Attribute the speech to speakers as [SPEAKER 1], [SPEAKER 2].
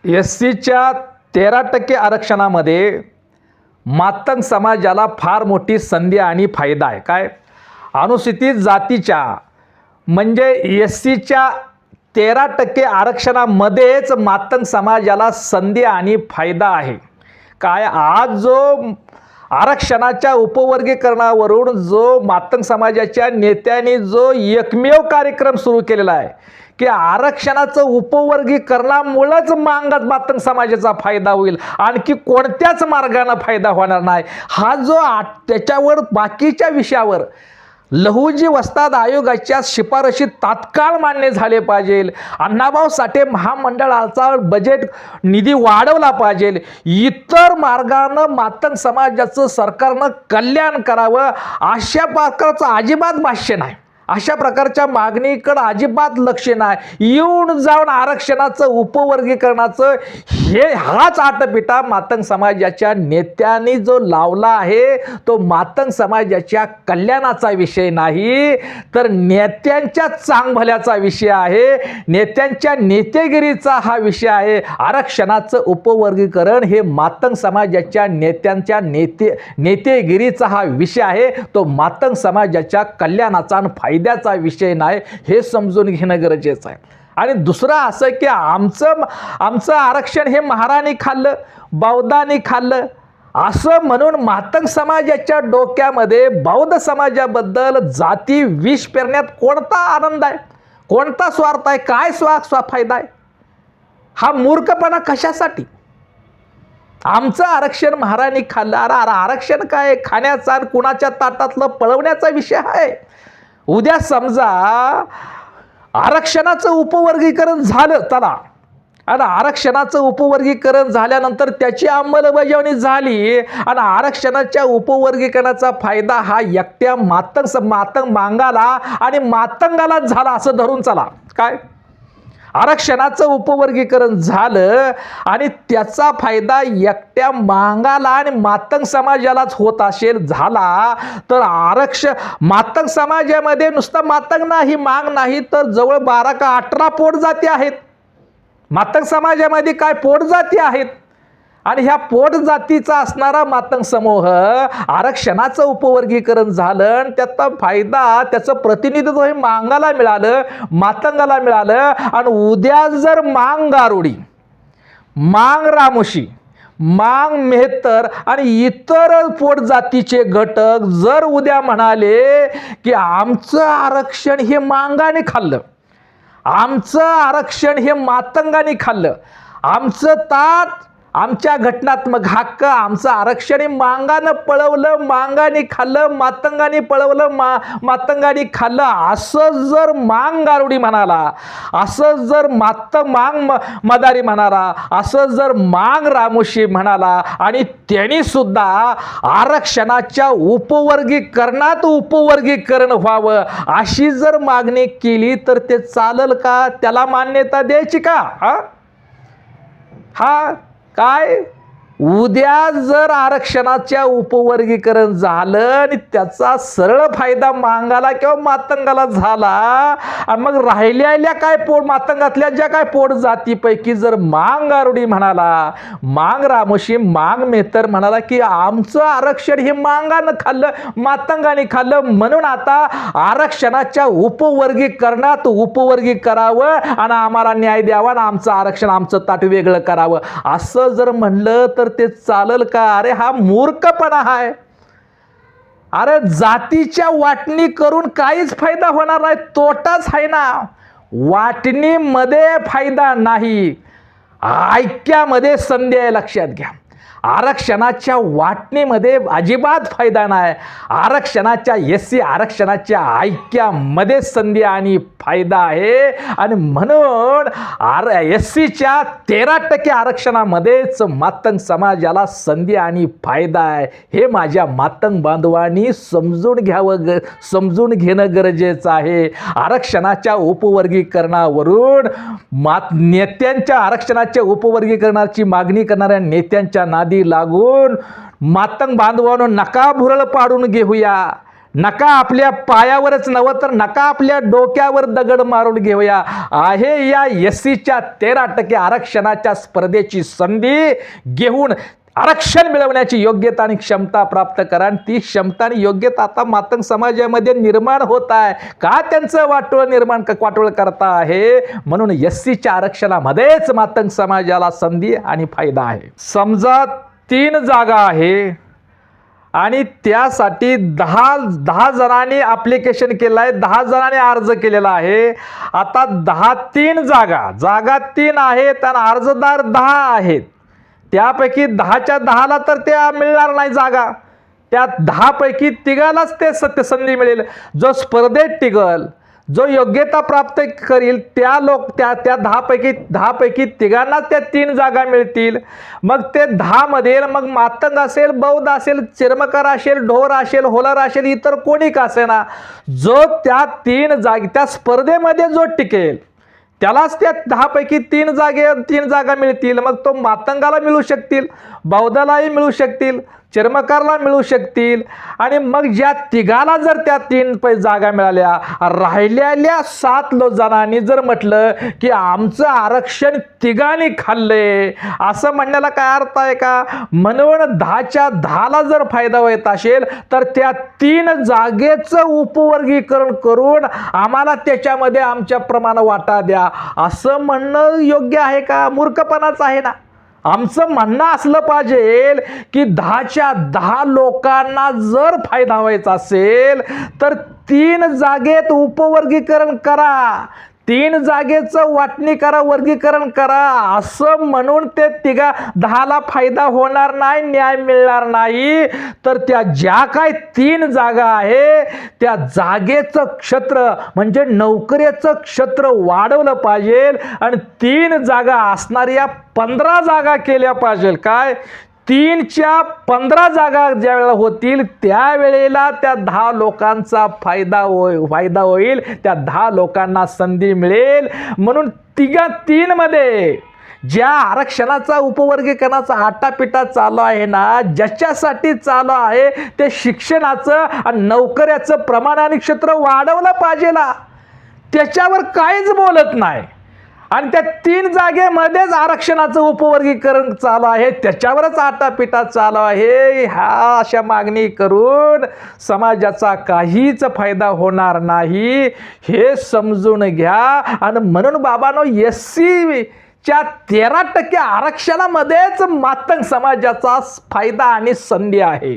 [SPEAKER 1] एससीच्या 13% आरक्षणामध्ये मातंग समाजाला फार मोठी संधी आणि फायदा आहे. काय? अनुसूचित जातीच्या म्हणजे एससीच्या 13% आरक्षणामध्येच मातंग समाजाला संधी आणि फायदा आहे. काय? आज जो आरक्षणाच्या उपवर्गीकरणावरून जो मातंग समाजाच्या नेत्यांनी जो एकमेव कार्यक्रम सुरू केलेला आहे की आरक्षणाचं उपवर्गीकरणामुळेच मातंग समाजाचा फायदा होईल, आणखी कोणत्याच मार्गाने फायदा होणार नाही. हा जो त्याच्यावर बाकीच्या विषयावर लहुजी वस्ताद आयोगाच्या शिफारशी तात्काळ मान्य झाले पाहिजे. अण्णाभाऊ साठे महामंडळाचा बजेट निधी वाढवला पाहिजे. इतर मार्गानं मातंग समाजाचं सरकारनं कल्याण करावं अशा प्रकारचं अजिबात भाष्य नाही. अशा प्रकारच्या मागणीकडे अजिबात लक्ष नाही. येऊन जाऊन आरक्षणाचं उपवर्गीकरणाचं हाच आटपिटा मातंग समाजाच्या नेत्यांनी जो लावला आहे तो मातंग समाजाच्या कल्याणाचा विषय नाही, तर नेत्यांच्या चांगभल्याचा विषय आहे. नेत्यांच्या नेतेगिरीचा हा विषय आहे. आरक्षणाचं उपवर्गीकरण हे मातंग समाजाच्या नेत्यांच्या नेतेगिरीचा हा विषय आहे. तो मातंग समाजाच्या कल्याणाचा आणि फायद्याचा विषय नाही, हे समजून घेणं गरजेचं आहे. आणि दुसरं असं की आमचं आरक्षण हे महाराणी खाल्लं, बौद्धांनी खाल्लं असं म्हणून मातंग समाजाच्या डोक्यामध्ये बौद्ध समाजाबद्दल जाती विष पेरण्यात कोणता आनंद आहे, कोणता स्वार्थ आहे, काय फायदा आहे? हा मूर्खपणा कशासाठी? आमचं आरक्षण महाराणी खाल्लं. आरक्षण काय? खाण्याचा आणि कुणाच्या ताटातलं पळवण्याचा विषय आहे. उद्या समजा आरक्षणाचं उपवर्गीकरण झालं चला, आणि आरक्षणाचं उपवर्गीकरण झाल्यानंतर त्याची अंमलबजावणी झाली आणि आरक्षणाच्या उपवर्गीकरणाचा फायदा हा एकट्या मातंग मांगाला आणि मातंगालाच झाला असं धरून चला. काय? आरक्षणाचं उपवर्गीकरण झालं आणि त्याचा फायदा एकट्या मांगाला आणि मातंग समाजालाच होत असेल झाला, तर मातंग समाजामध्ये नुसतं मातंग नाही, मांग नाही, तर जवळ 12 का 18 पोट जाती आहेत. मातंग समाजामध्ये काय पोट जाती आहेत, आणि ह्या पोट जातीचा असणारा मातंग समूह आरक्षणाचं उपवर्गीकरण झालं, त्याचा फायदा त्याचं प्रतिनिधित्व हे मांगाला मिळालं, मातंगाला मिळालं. आणि उद्या जर मांग गारुडी, मांग रामोशी, मांग मेहतर आणि इतर पोट जातीचे घटक जर उद्या म्हणाले की आमचं आरक्षण हे मांगाने खाल्लं, आमचं आरक्षण हे मातंगाने खाल्लं, आमचं ताट, आमच्या घटनात्मक हक्क, आमचं आरक्षण मांगानं पळवलं, मांगाने खाल्लं, मातंगाने पळवलं, मातंगाने खाल्लं, असं जर मांग गारुडी म्हणाला, असं जर मांग मदारी म्हणाला, असं जर मांग रामोशी म्हणाला आणि त्यांनी सुद्धा आरक्षणाच्या उपवर्गीकरणात उपवर्गीकरण व्हावं अशी जर मागणी केली तर ते चालेल का? त्याला मान्यता द्यायची का? हा काय? उद्या जर आरक्षणाच्या उपवर्गीकरण झालं आणि त्याचा सरळ फायदा मांगाला किंवा मातंगाला झाला, आणि मग राहिलेल्या काय मातंगातल्या ज्या काय पोट जातीपैकी जर मांग गारुडी म्हणाला, मांग रामोशी, मांग मेहतर म्हणाला की आमचं आरक्षण हे मांगानं खाल्लं, मातंगाने खाल्लं, म्हणून आता आरक्षणाच्या उपवर्गीकरणात उपवर्गी करावं आणि आम्हाला न्याय द्यावा आणि आमचं आरक्षण, आमचं ताट वेगळं करावं असं जर म्हणलं तर ते चालेल का? अरे हा मूर्खपणा आहे. अरे जातीच्या वाटणी करून काहीच फायदा होणार नाही, तोटाच आहे ना. वाटणीमध्ये फायदा नाही, ऐक्यामध्ये संधी आहे, लक्षात घ्या. आरक्षणाच्या वाटणीमध्ये अजिबात फायदा नाही. आरक्षणाच्या एससी आरक्षणाच्या ऐक्यामध्ये संधी आणि फायदा आहे. आणि म्हणून एससीच्या 13% आरक्षणामध्येच मातंग समाजाला संधी आणि फायदा आहे. हे माझ्या मातंग बांधवांनी समजून घ्यावं, समजून घेणं गरजेचं आहे. आरक्षणाच्या उपवर्गीकरणावरून नेत्यांच्या आरक्षणाच्या उपवर्गीकरणाची मागणी करणाऱ्या नेत्यांच्या नादी लागून मातंग बांधवांनो नका भुरळ पाडून घेऊया, नका आपल्या पायावरच नव्हे तर नका आपल्या डोक्यावर दगड मारून घेऊया. आहे या एससीच्या 13% आरक्षणाच्या स्पर्धेची संधी घेऊन आरक्षण मिळवण्याची योग्यता आणि क्षमता प्राप्त करा. आणि ती क्षमता आणि योग्यता आता मातंग समाजामध्ये निर्माण होत आहे. का त्यांचं वाटोळ करता आहे? म्हणून एससीच्या आरक्षणामध्येच मातंग समाजाला संधी आणि फायदा आहे. समजा 3 जागा आहे आणि त्यासाठी 10 जणांनी ॲप्लिकेशन केलं आहे, 10 जणांनी अर्ज केलेला आहे. आता 3 जागा 3 आहेत आणि अर्जदार 10 आहेत. त्यापैकी 10च्या 10ला तर त्या मिळणार नाही जागा. त्या 10 पैकी तिघालाच ते संधी मिळेल. जो स्पर्धेत टिकल, जो योग्यता प्राप्त करील त्या 10 पैकी तिघांनाच त्या 3 जागा मिळतील. मग ते 10 मध्ये मग मातंग असेल, बौद्ध असेल, चिरमकार असेल, ढोर असेल, होलार असेल, इतर कोणी का असेना, जो त्या 3 त्या स्पर्धेमध्ये जो टिकेल त्यालाच त्या 10 पैकी 3 जागा मिळतील. मग तो मातंगाला मिळू शकतील, बौद्धालाही मिळू शकतील, चर्मकारला मिळू शकतील. आणि मग ज्या तिघाला जर त्या 3 जागा मिळाल्या, राहिलेल्या 7 जणांनी जर म्हटलं की आमचं आरक्षण तिघांनी खाल्ले, असं म्हणण्याला काय अर्थ आहे का? म्हणून 10च्या 10ला जर फायदा होत असेल तर त्या 3 जागेचं उपवर्गीकरण करून आम्हाला त्याच्यामध्ये आमच्या प्रमाण वाटा द्या, असं म्हणणं योग्य आहे का? मूर्खपणाच आहे ना. आमचं म्हणणं असलं पाहिजे की 10च्या 10 लोकांना जर फायदा व्हायचा असेल तर 3 जागेत उपवर्गीकरण करा, 3 जागेचं वाटणी करा, वर्गीकरण करा, असं म्हणून ते 10ला फायदा होणार नाही, न्याय मिळणार नाही. तर त्या ज्या काय 3 जागा आहे त्या जागेचं क्षेत्र म्हणजे नोकरीचं क्षेत्र वाढवलं पाहिजे आणि 3 जागा असणाऱ्या 15 जागा केल्या पाहिजे. काय 3च्या 15 जागा ज्या वेळेला होतील त्यावेळेला त्या 10 लोकांचा फायदा होईल, त्या 10 लोकांना संधी मिळेल. म्हणून 3 मध्ये ज्या आरक्षणाचा उपवर्गीकरणाचा आटापिटा चालू आहे ना, ज्याच्यासाठी चालू आहे ते शिक्षणाचं आणि नोकऱ्याचं प्रमाण आणि क्षेत्र वाढवलं पाहिजे ना, त्याच्यावर काहीच बोलत नाही. आणि त्या 3 जागेमध्येच आरक्षणाचं उपवर्गीकरण चालू आहे, त्याच्यावरच आटापिटा चालू आहे. ह्या अशा मागणी करून समाजाचा काहीच फायदा होणार नाही, हे समजून घ्या. आणि म्हणून बाबांनो, एससीच्या 13% आरक्षणामध्येच मातंग समाजाचा फायदा आणि संधी आहे.